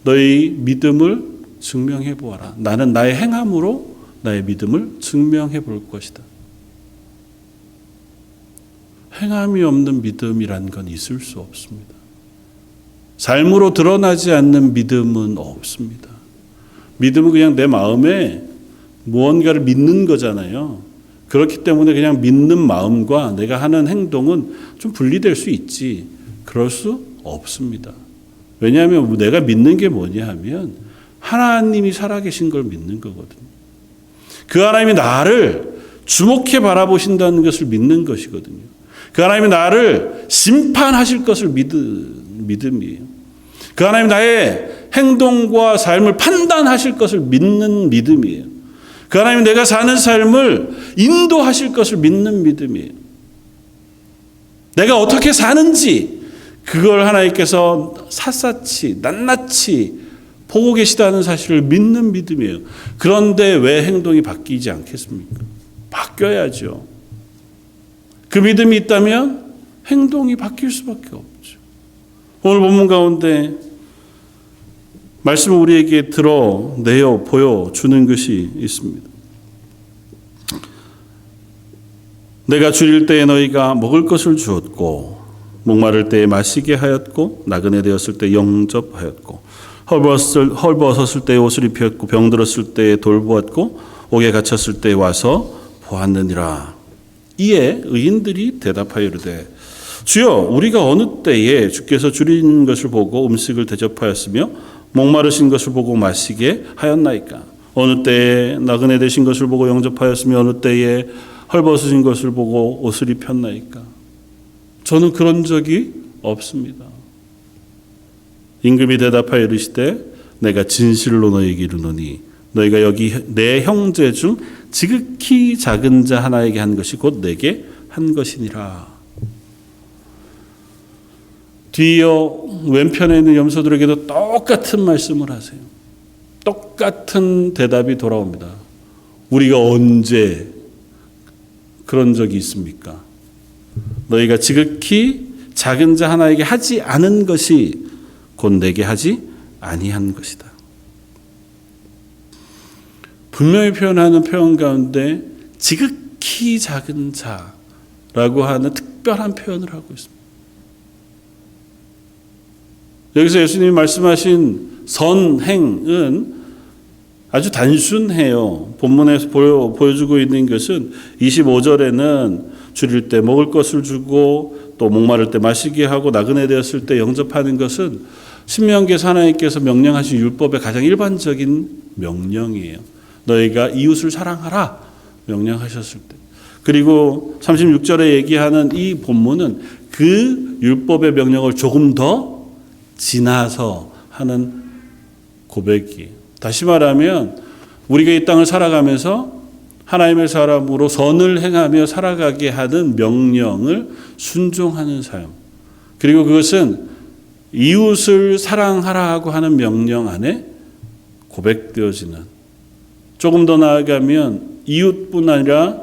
너희 믿음을 증명해 보아라. 나는 나의 행함으로 나의 믿음을 증명해 볼 것이다. 행함이 없는 믿음이란 건 있을 수 없습니다. 삶으로 드러나지 않는 믿음은 없습니다. 믿음은 그냥 내 마음에 무언가를 믿는 거잖아요. 그렇기 때문에 그냥 믿는 마음과 내가 하는 행동은 좀 분리될 수 있지. 그럴 수 없습니다. 왜냐하면 내가 믿는 게 뭐냐 하면 하나님이 살아계신 걸 믿는 거거든요. 그 하나님이 나를 주목해 바라보신다는 것을 믿는 것이거든요. 그 하나님이 나를 심판하실 것을 믿음이에요. 그 하나님이 나의 행동과 삶을 판단하실 것을 믿는 믿음이에요. 그 하나님이 내가 사는 삶을 인도하실 것을 믿는 믿음이에요. 내가 어떻게 사는지 그걸 하나님께서 샅샅이 낱낱이 보고 계시다는 사실을 믿는 믿음이에요. 그런데 왜 행동이 바뀌지 않겠습니까? 바뀌어야죠. 그 믿음이 있다면 행동이 바뀔 수밖에 없죠. 오늘 본문 가운데 말씀을 우리에게 드러내어 보여주는 것이 있습니다. 내가 줄일 때에 너희가 먹을 것을 주었고 목마를 때에 마시게 하였고 나그네 되었을 때 영접하였고 헐벗었을 때에 옷을 입혔고 병들었을 때에 돌보았고 옥에 갇혔을 때에 와서 보았느니라. 이에 의인들이 대답하여 이르되 주여 우리가 어느 때에 주께서 줄인 것을 보고 음식을 대접하였으며 목마르신 것을 보고 마시게 하였나이까. 어느 때에 나그네 되신 것을 보고 영접하였으며 어느 때에 헐벗으신 것을 보고 옷을 입혔나이까. 저는 그런 적이 없습니다. 임금이 대답하여 이르시되 내가 진실로 너희에게 이르노니 너희가 여기 내 형제 중 지극히 작은 자 하나에게 한 것이 곧 내게 한 것이니라. 뒤이어 왼편에 있는 염소들에게도 똑같은 말씀을 하세요. 똑같은 대답이 돌아옵니다. 우리가 언제 그런 적이 있습니까? 너희가 지극히 작은 자 하나에게 하지 않은 것이 곧 내게 하지 아니한 것이다. 분명히 표현하는 표현 가운데 지극히 작은 자라고 하는 특별한 표현을 하고 있습니다. 여기서 예수님이 말씀하신 선행은 아주 단순해요. 본문에서 보여주고 있는 것은 25절에는 줄일 때 먹을 것을 주고 또 목마를 때 마시게 하고 나그네 되었을 때 영접하는 것은 신명기에서 하나님께서 명령하신 율법의 가장 일반적인 명령이에요. 너희가 이웃을 사랑하라 명령하셨을 때. 그리고 36절에 얘기하는 이 본문은 그 율법의 명령을 조금 더 지나서 하는 고백이에요. 다시 말하면 우리가 이 땅을 살아가면서 하나님의 사람으로 선을 행하며 살아가게 하는 명령을 순종하는 삶. 그리고 그것은 이웃을 사랑하라고 하는 명령 안에 고백되어지는, 조금 더 나아가면 이웃뿐 아니라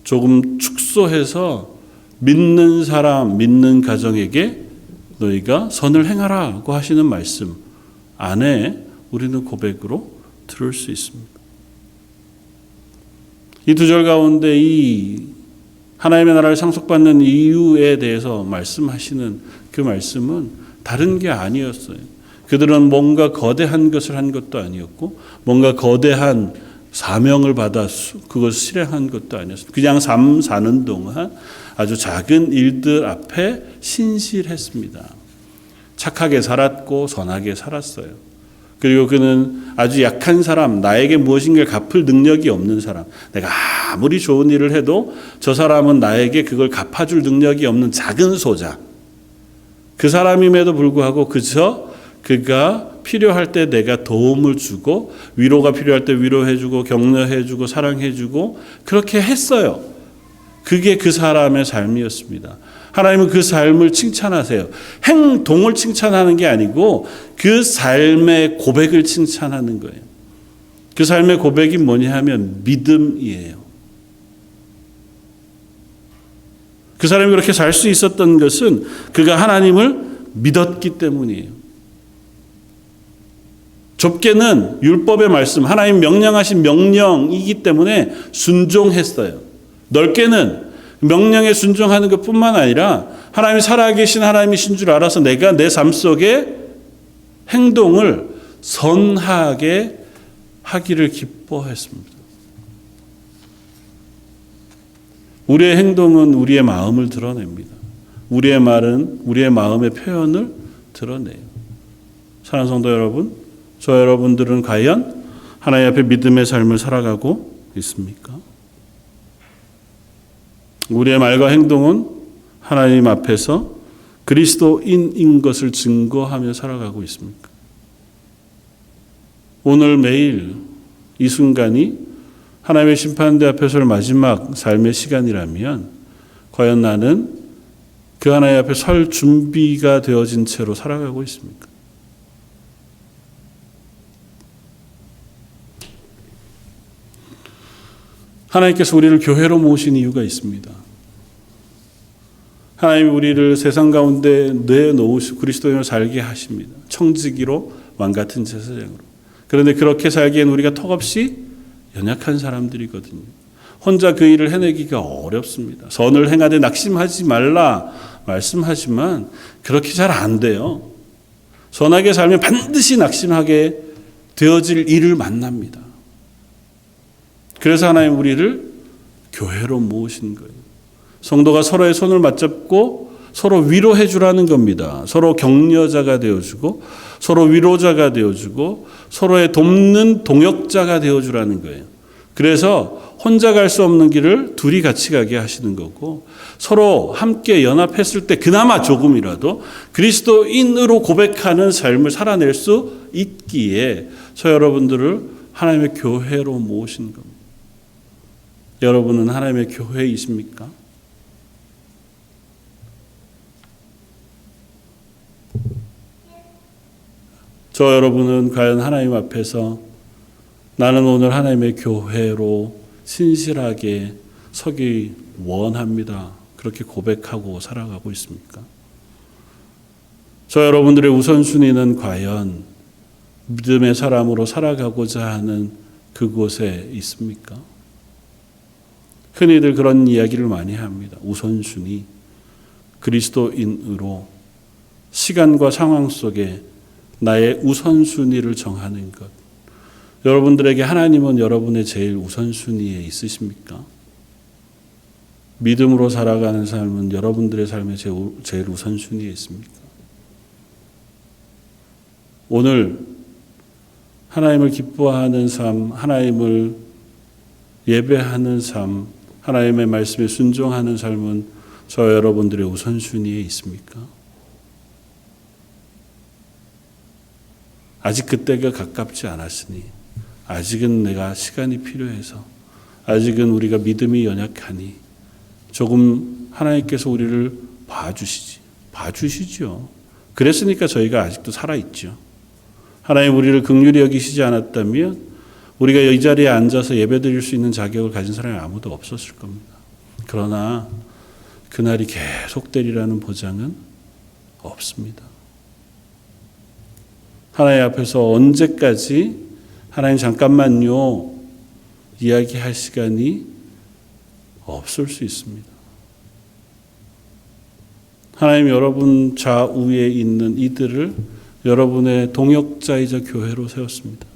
조금 축소해서 믿는 사람, 믿는 가정에게 너희가 선을 행하라고 하시는 말씀. 안에 우리는 고백으로 들을 수 있습니다. 이 두 절 가운데 이 하나님의 나라를 상속받는 이유에 대해서 말씀하시는 그 말씀은 다른 게 아니었어요. 그들은 뭔가 거대한 것을 한 것도 아니었고 뭔가 거대한 사명을 받아 그것을 실행한 것도 아니었어요. 그냥 삶 사는 동안 아주 작은 일들 앞에 신실했습니다. 착하게 살았고 선하게 살았어요. 그리고 그는 아주 약한 사람, 나에게 무엇인가를 갚을 능력이 없는 사람, 내가 아무리 좋은 일을 해도 저 사람은 나에게 그걸 갚아줄 능력이 없는 작은 소자, 그 사람임에도 불구하고 그가 필요할 때 내가 도움을 주고 위로가 필요할 때 위로해주고 격려해주고 사랑해주고 그렇게 했어요. 그게 그 사람의 삶이었습니다. 하나님은 그 삶을 칭찬하세요. 행동을 칭찬하는 게 아니고 그 삶의 고백을 칭찬하는 거예요. 그 삶의 고백이 뭐냐 하면 믿음이에요. 그 사람이 그렇게 살 수 있었던 것은 그가 하나님을 믿었기 때문이에요. 좁게는 율법의 말씀, 하나님 명령하신 명령이기 때문에 순종했어요. 넓게는 명령에 순종하는 것뿐만 아니라 하나님이 살아계신 하나님이신 줄 알아서 내가 내 삶 속에 행동을 선하게 하기를 기뻐했습니다. 우리의 행동은 우리의 마음을 드러냅니다. 우리의 말은 우리의 마음의 표현을 드러내요. 사랑하는 성도 여러분, 저 여러분들은 과연 하나님 앞에 믿음의 삶을 살아가고 있습니까? 우리의 말과 행동은 하나님 앞에서 그리스도인인 것을 증거하며 살아가고 있습니까? 오늘 매일 이 순간이 하나님의 심판대 앞에서의 마지막 삶의 시간이라면 과연 나는 그 하나님 앞에 설 준비가 되어진 채로 살아가고 있습니까? 하나님께서 우리를 교회로 모으신 이유가 있습니다. 하나님이 우리를 세상 가운데 내놓으시고 그리스도인으로 살게 하십니다. 청지기로 왕같은 제사장으로. 그런데 그렇게 살기엔 우리가 턱없이 연약한 사람들이거든요. 혼자 그 일을 해내기가 어렵습니다. 선을 행하되 낙심하지 말라 말씀하지만 그렇게 잘 안 돼요. 선하게 살면 반드시 낙심하게 되어질 일을 만납니다. 그래서 하나님 우리를 교회로 모으신 거예요. 성도가 서로의 손을 맞잡고 서로 위로해 주라는 겁니다. 서로 격려자가 되어주고 서로 위로자가 되어주고 서로의 돕는 동역자가 되어주라는 거예요. 그래서 혼자 갈 수 없는 길을 둘이 같이 가게 하시는 거고 서로 함께 연합했을 때 그나마 조금이라도 그리스도인으로 고백하는 삶을 살아낼 수 있기에 저 여러분들을 하나님의 교회로 모으신 겁니다. 여러분은 하나님의 교회이십니까? 저 여러분은 과연 하나님 앞에서 나는 오늘 하나님의 교회로 신실하게 서기 원합니다. 그렇게 고백하고 살아가고 있습니까? 저 여러분들의 우선순위는 과연 믿음의 사람으로 살아가고자 하는 그곳에 있습니까? 흔히들 그런 이야기를 많이 합니다. 우선순위, 그리스도인으로 시간과 상황 속에 나의 우선순위를 정하는 것. 여러분들에게 하나님은 여러분의 제일 우선순위에 있으십니까? 믿음으로 살아가는 삶은 여러분들의 삶의 제일 우선순위에 있습니까? 오늘 하나님을 기뻐하는 삶, 하나님을 예배하는 삶, 하나님의 말씀에 순종하는 삶은 저 여러분들의 우선순위에 있습니까? 아직 그때가 가깝지 않았으니 아직은 내가 시간이 필요해서 아직은 우리가 믿음이 연약하니 조금 하나님께서 우리를 봐주시죠. 그랬으니까 저희가 아직도 살아있죠. 하나님 우리를 긍휼히 여기시지 않았다면 우리가 이 자리에 앉아서 예배드릴 수 있는 자격을 가진 사람이 아무도 없었을 겁니다. 그러나 그날이 계속되리라는 보장은 없습니다. 하나님 앞에서 언제까지 하나님 잠깐만요 이야기할 시간이 없을 수 있습니다. 하나님 여러분 좌우에 있는 이들을 여러분의 동역자이자 교회로 세웠습니다.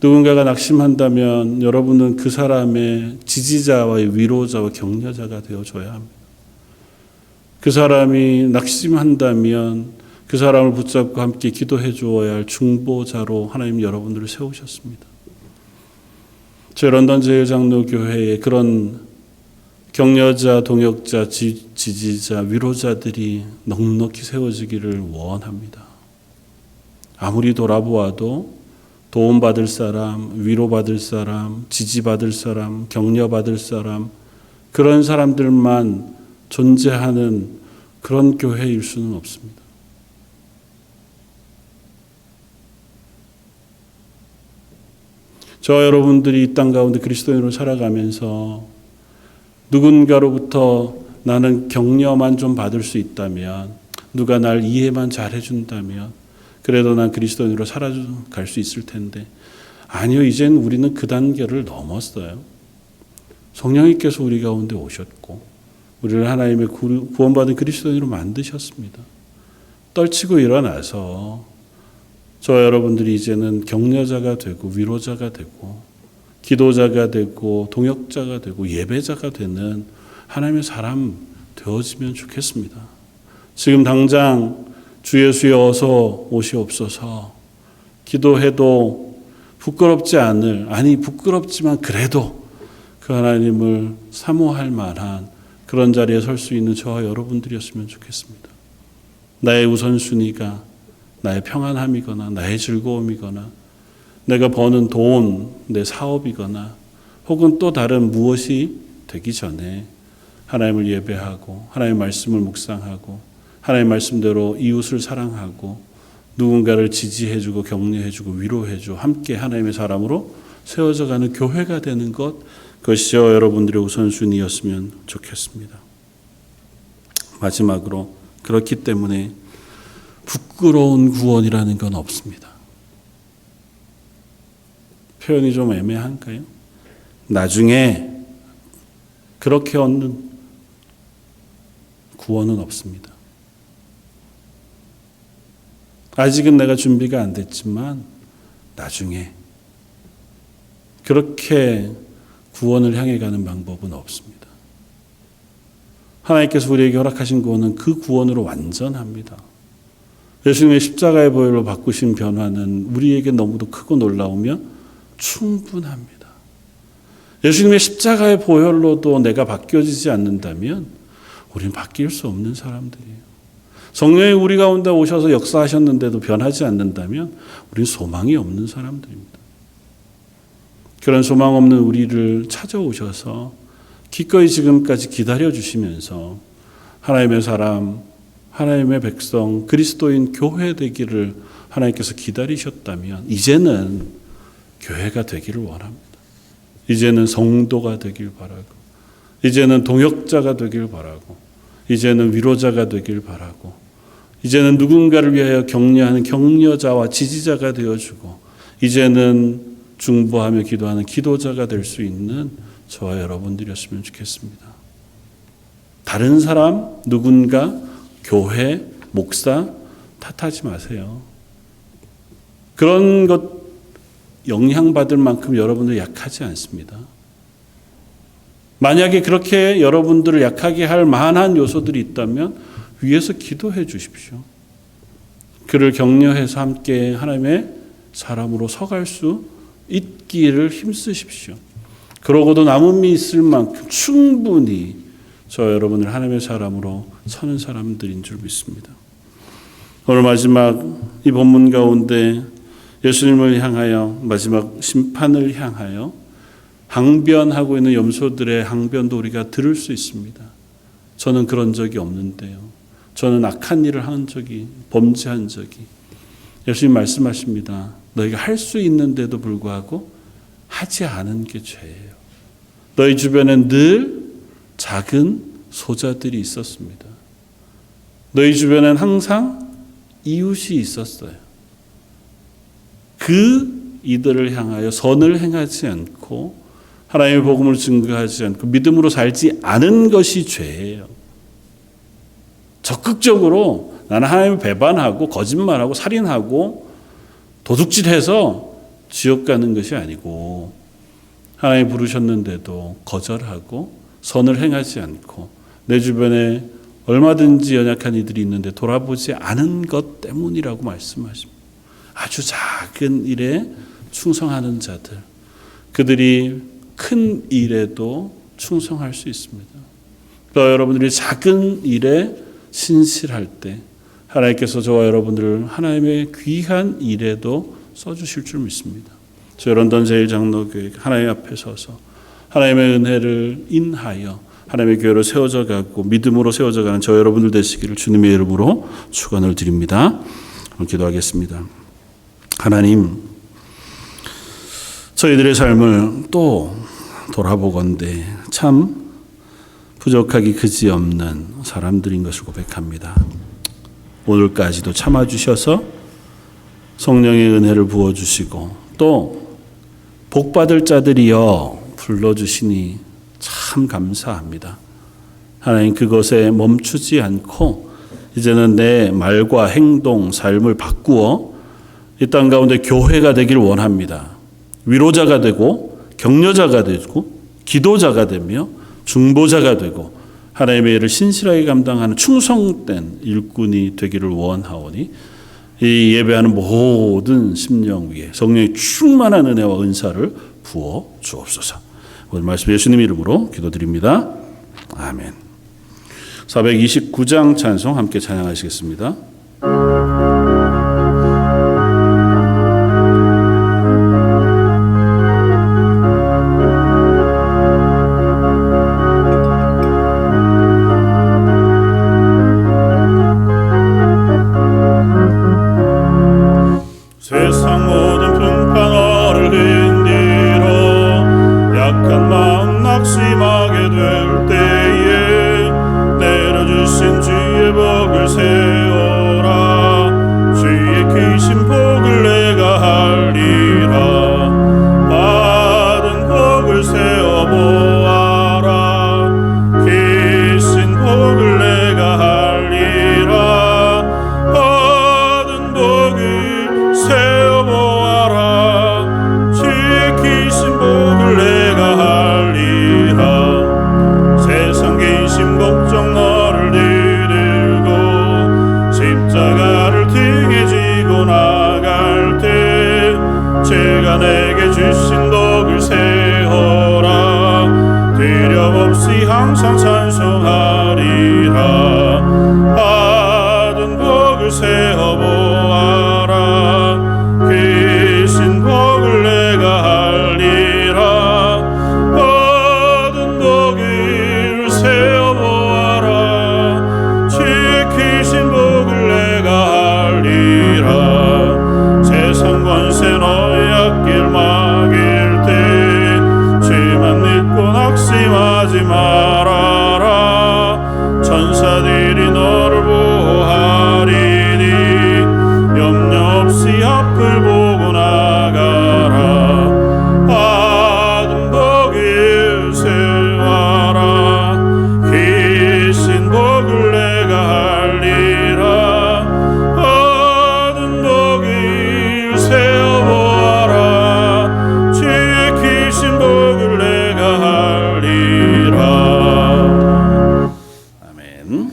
누군가가 낙심한다면 여러분은 그 사람의 지지자와 위로자와 격려자가 되어줘야 합니다. 그 사람이 낙심한다면 그 사람을 붙잡고 함께 기도해 주어야 할 중보자로 하나님 여러분들을 세우셨습니다. 저희 런던 제일장로교회에 그런 격려자, 동역자, 지지자, 위로자들이 넉넉히 세워지기를 원합니다. 아무리 돌아보아도 도움받을 사람, 위로받을 사람, 지지받을 사람, 격려받을 사람, 그런 사람들만 존재하는 그런 교회일 수는 없습니다. 저 여러분들이 이 땅 가운데 그리스도인으로 살아가면서 누군가로부터 나는 격려만 좀 받을 수 있다면, 누가 날 이해만 잘 해준다면 그래도 난 그리스도인으로 살아갈 수 있을 텐데, 아니요, 이젠 우리는 그 단계를 넘었어요. 성령님께서 우리 가운데 오셨고 우리를 하나님의 구원받은 그리스도인으로 만드셨습니다. 떨치고 일어나서 저 여러분들이 이제는 격려자가 되고 위로자가 되고 기도자가 되고 동역자가 되고 예배자가 되는 하나님의 사람 되어지면 좋겠습니다. 지금 당장 주 예수여 어서 오시옵소서 기도해도 부끄럽지 않을, 아니 부끄럽지만 그래도 그 하나님을 사모할 만한 그런 자리에 설 수 있는 저와 여러분들이었으면 좋겠습니다. 나의 우선순위가 나의 평안함이거나 나의 즐거움이거나 내가 버는 돈, 내 사업이거나 혹은 또 다른 무엇이 되기 전에 하나님을 예배하고 하나님의 말씀을 묵상하고 하나님의 말씀대로 이웃을 사랑하고 누군가를 지지해주고 격려해주고 위로해주고 함께 하나님의 사람으로 세워져가는 교회가 되는 것, 그것이 여러분들의 우선순위였으면 좋겠습니다. 마지막으로, 그렇기 때문에 부끄러운 구원이라는 건 없습니다. 표현이 좀 애매한가요? 나중에 그렇게 얻는 구원은 없습니다. 아직은 내가 준비가 안 됐지만 나중에 그렇게 구원을 향해 가는 방법은 없습니다. 하나님께서 우리에게 허락하신 구원은 그 구원으로 완전합니다. 예수님의 십자가의 보혈로 바꾸신 변화는 우리에게 너무도 크고 놀라우며 충분합니다. 예수님의 십자가의 보혈로도 내가 바뀌어지지 않는다면 우리는 바뀔 수 없는 사람들이에요. 성령이 우리 가운데 오셔서 역사하셨는데도 변하지 않는다면 우리는 소망이 없는 사람들입니다. 그런 소망 없는 우리를 찾아오셔서 기꺼이 지금까지 기다려주시면서 하나님의 사람, 하나님의 백성, 그리스도인 교회 되기를 하나님께서 기다리셨다면 이제는 교회가 되기를 원합니다. 이제는 성도가 되길 바라고, 이제는 동역자가 되길 바라고, 이제는 위로자가 되길 바라고, 이제는 누군가를 위하여 격려하는 격려자와 지지자가 되어주고, 이제는 중보하며 기도하는 기도자가 될 수 있는 저와 여러분들이었으면 좋겠습니다. 다른 사람, 누군가, 교회, 목사 탓하지 마세요. 그런 것 영향받을 만큼 여러분들 약하지 않습니다. 만약에 그렇게 여러분들을 약하게 할 만한 요소들이 있다면 위에서 기도해 주십시오. 그를 격려해서 함께 하나님의 사람으로 서갈 수 있기를 힘쓰십시오. 그러고도 남음이 있을 만큼 충분히 저 여러분을 하나님의 사람으로 서는 사람들인 줄 믿습니다. 오늘 마지막 이 본문 가운데 예수님을 향하여 마지막 심판을 향하여 항변하고 있는 염소들의 항변도 우리가 들을 수 있습니다. 저는 그런 적이 없는데요. 저는 악한 일을 한 적이, 범죄한 적이. 예수님 말씀하십니다. 너희가 할 수 있는데도 불구하고 하지 않은 게 죄예요. 너희 주변엔 늘 작은 소자들이 있었습니다. 너희 주변엔 항상 이웃이 있었어요. 그 이들을 향하여 선을 행하지 않고 하나님의 복음을 증거하지 않고 믿음으로 살지 않은 것이 죄예요. 적극적으로 나는 하나님을 배반하고 거짓말하고 살인하고 도둑질해서 지옥 가는 것이 아니고 하나님이 부르셨는데도 거절하고 선을 행하지 않고 내 주변에 얼마든지 연약한 이들이 있는데 돌아보지 않은 것 때문이라고 말씀하십니다. 아주 작은 일에 충성하는 자들, 그들이 큰 일에도 충성할 수 있습니다. 또 여러분들이 작은 일에 신실할 때 하나님께서 저와 여러분들을 하나님의 귀한 일에도 써주실 줄 믿습니다. 저희 런던 제일장로교회 하나님 앞에 서서 하나님의 은혜를 인하여 하나님의 교회로 세워져 가고 믿음으로 세워져 가는 저 여러분들 되시기를 주님의 이름으로 축원을 드립니다. 기도하겠습니다. 하나님, 저희들의 삶을 또 돌아보건대 참 부족하기 그지없는 사람들인 것을 고백합니다. 오늘까지도 참아주셔서 성령의 은혜를 부어주시고 또 복받을 자들이여 불러주시니 참 감사합니다. 하나님, 그것에 멈추지 않고 이제는 내 말과 행동, 삶을 바꾸어 이 땅 가운데 교회가 되길 원합니다. 위로자가 되고 격려자가 되고 기도자가 되며 중보자가 되고 하나님의 일을 신실하게 감당하는 충성된 일꾼이 되기를 원하오니 이 예배하는 모든 심령 위에 성령의 충만한 은혜와 은사를 부어 주옵소서. 오늘 말씀 예수님 이름으로 기도드립니다. 아멘. 429장 찬송 함께 찬양하시겠습니다. 세상 모든 풍파 너를 흔들어 약한 마음 낙심하게 될 때에 내려주신 주의 복을 세워라. 주의 크신 복을 내가 하리라. 받은 복을 세워보아라. 크신 복을 내가 하리라. 받은 복을 세워보아라. 주의 크신 복을 내가 하리라. 세상 근심 걱정 너를 들들고 십자가를 등에 지고 나갈 때 제가 내게 주신 복을 세워라. 두려움 없이 항상 찬송하리라. 받은 복을 세워보아라. 크신 복을 내가 하리라. 받은 복을 세워보아라. 주의 크신 복을 내가 하리라. 세상 권세 너의 앞길 막일 때 주만 믿고 낙심하지 말아라. 천사들이 너를 보호하리니 염려 없이 앞을 보고 나가라. 받은 복을 세워라. 크신 복을 내가 하리라. 받은 복을 세워보아라. 주의 크신 복을 내가 하리라. 아멘.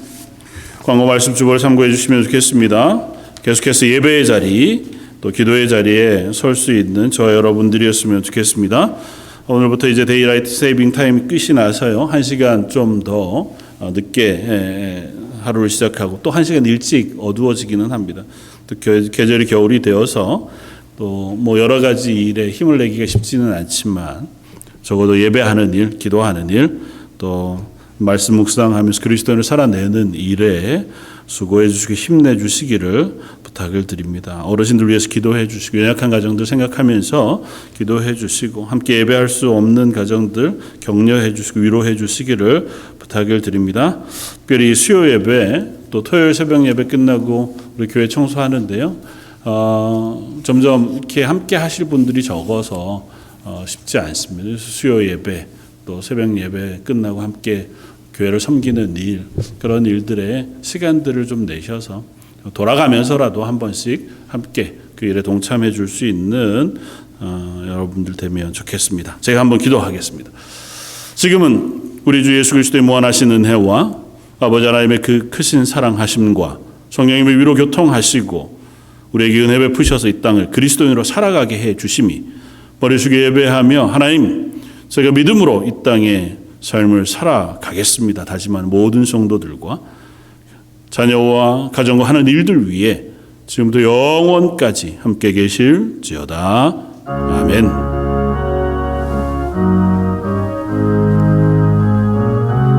광고 말씀 주보를 참고해 주시면 좋겠습니다. 계속해서 예배의 자리 또 기도의 자리에 설 수 있는 저와 여러분들이었으면 좋겠습니다. 오늘부터 이제 데이라이트 세이빙 타임이 끝이 나서요. 1시간 좀 더 늦게 하루를 시작하고 또 1시간 일찍 어두워지기는 합니다. 또 계절이 겨울이 되어서 또 뭐 여러 가지 일에 힘을 내기가 쉽지는 않지만 적어도 예배하는 일, 기도하는 일, 또 말씀 묵상하면서 그리스도인을 살아내는 일에 수고해 주시고 힘내 주시기를 부탁을 드립니다. 어르신들 위해서 기도해 주시고 연약한 가정들 생각하면서 기도해 주시고 함께 예배할 수 없는 가정들 격려해 주시고 위로해 주시기를 부탁을 드립니다. 특별히 수요 예배 또 토요일 새벽 예배 끝나고 우리 교회 청소하는데요. 점점 이렇게 함께 하실 분들이 적어서 쉽지 않습니다. 수요 예배 또 새벽 예배 끝나고 함께 교회를 섬기는 일, 그런 일들의 시간들을 좀 내셔서 돌아가면서라도 한 번씩 함께 그 일에 동참해 줄 수 있는 여러분들 되면 좋겠습니다. 제가 한번 기도하겠습니다. 지금은 우리 주 예수 그리스도의 무한하신 은혜와 아버지 하나님의 그 크신 사랑하심과 성령님의 위로 교통하시고 우리에게 은혜 베푸셔서 이 땅을 그리스도인으로 살아가게 해 주심이 버리시게 예배하며 하나님, 제가 믿음으로 이 땅에 삶을 살아가겠습니다 다짐하는 모든 성도들과 자녀와 가정과 하는 일들 위해 지금부터 영원까지 함께 계실지어다. 아멘.